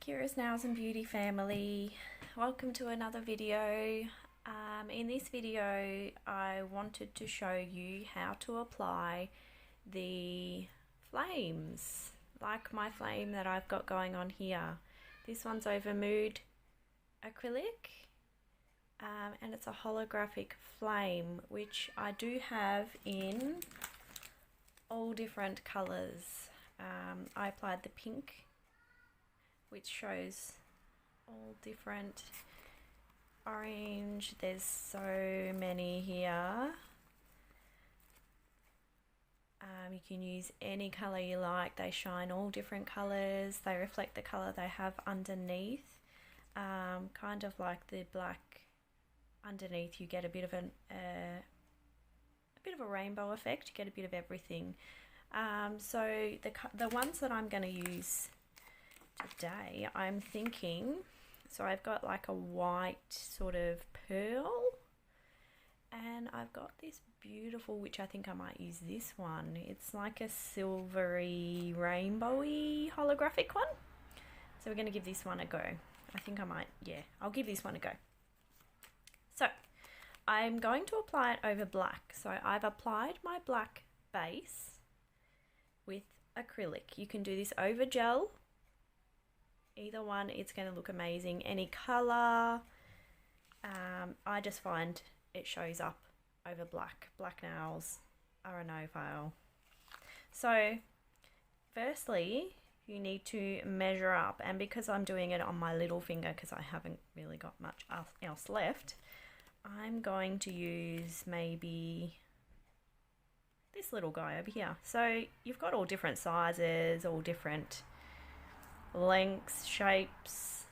Kira's Nails and Beauty family, welcome to another video. In this video I wanted to show you how to apply the flames, like my flame that I've got going on here. This one's over Mood acrylic and it's a holographic flame which I do have in all different colours. I applied the pink, which shows all different orange. There's so many here. You can use any colour you like. They shine all different colours. They reflect the colour they have underneath. Kind of like the black underneath, you get a bit of a rainbow effect. You get a bit of everything. So the ones that I'm going to use today, I'm thinking, so I've got like a white sort of pearl, and I've got this beautiful, which I think I might use this one. It's like a silvery rainbowy holographic one, so we're going to give this one a go. I think I might, yeah, I'll give this one a go. So I'm going to apply it over black. So I've applied my black base with acrylic. You can do this over gel, either one, it's going to look amazing. Any colour, I just find it shows up over black. Black nails are a no-fail. So firstly, you need to measure up, and because I'm doing it on my little finger because I haven't really got much else left, I'm going to use maybe this little guy over here. So you've got all different sizes, all different lengths, shapes,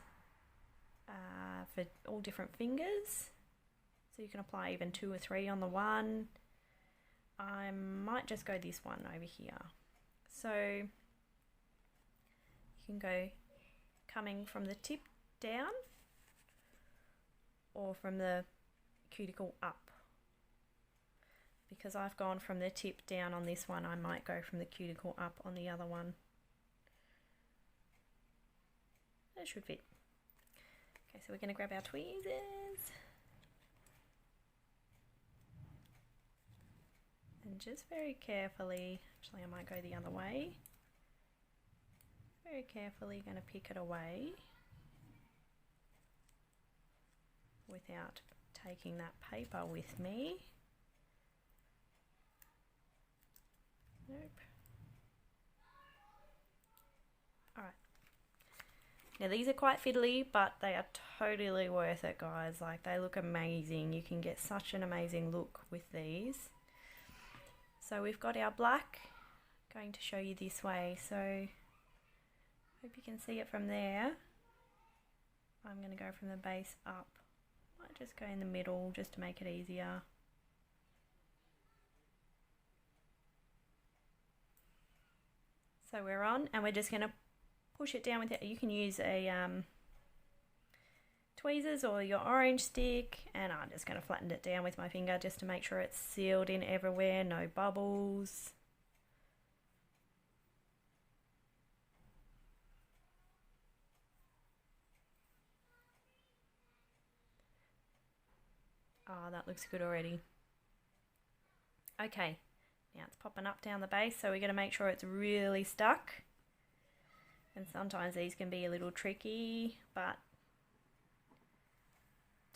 for all different fingers. So you can apply even 2 or 3 on the one. I might just go this one over here. So you can go coming from the tip down or from the cuticle up. Because I've gone from the tip down on this one, I might go from the cuticle up on the other one. That should fit. Okay, so we're going to grab our tweezers and just very carefully, actually I might go the other way, very carefully going to pick it away without taking that paper with me. Nope. Alright. Now these are quite fiddly, but they are totally worth it, guys. Like, they look amazing. You can get such an amazing look with these. So we've got our black. Going to show you this way. So hope you can see it from there. I'm going to go from the base up. Might just go in the middle just to make it easier. So we're on, and we're just going to push it down with it. You can use a tweezers or your orange stick, and I'm just going to flatten it down with my finger just to make sure it's sealed in everywhere, no bubbles. Oh, that looks good already. Okay, now it's popping up down the base, so we're going to make sure it's really stuck. And sometimes these can be a little tricky, but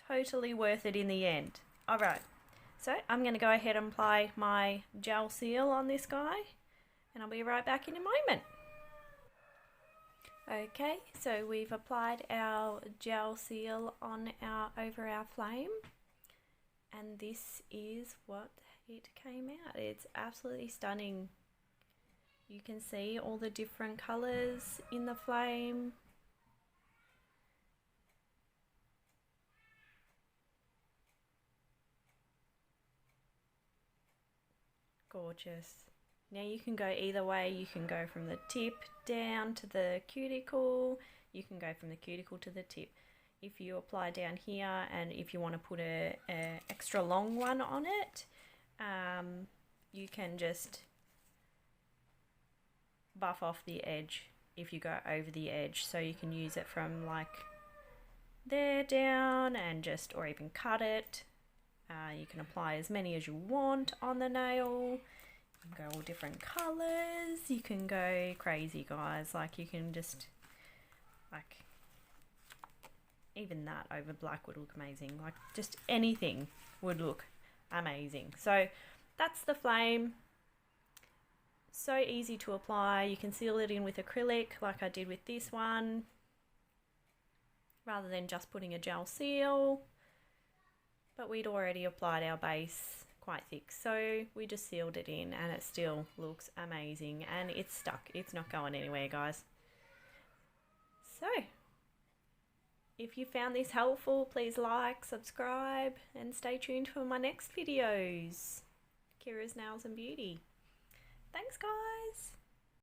totally worth it in the end. Alright, so I'm going to go ahead and apply my gel seal on this guy, and I'll be right back in a moment. Okay, so we've applied our gel seal on over our flame, and this is what it came out. It's absolutely stunning. You can see all the different colours in the flame. Gorgeous. Now you can go either way. You can go from the tip down to the cuticle. You can go from the cuticle to the tip. If you apply down here, and if you want to put a extra long one on it, you can just buff off the edge if you go over the edge, so you can use it from like there down and just, or even cut it. You can apply as many as you want on the nail. You can go all different colors. You can go crazy, guys. Like you can just, like, even that over black would look amazing. Like just anything would look amazing. So that's the flame. So easy to apply. You can seal it in with acrylic like I did with this one, rather than just putting a gel seal. But we'd already applied our base quite thick, so we just sealed it in and it still looks amazing, and it's stuck. It's not going anywhere, guys. So if you found this helpful, please like, subscribe, and stay tuned for my next videos. Kira's Nails and Beauty. Thanks, guys.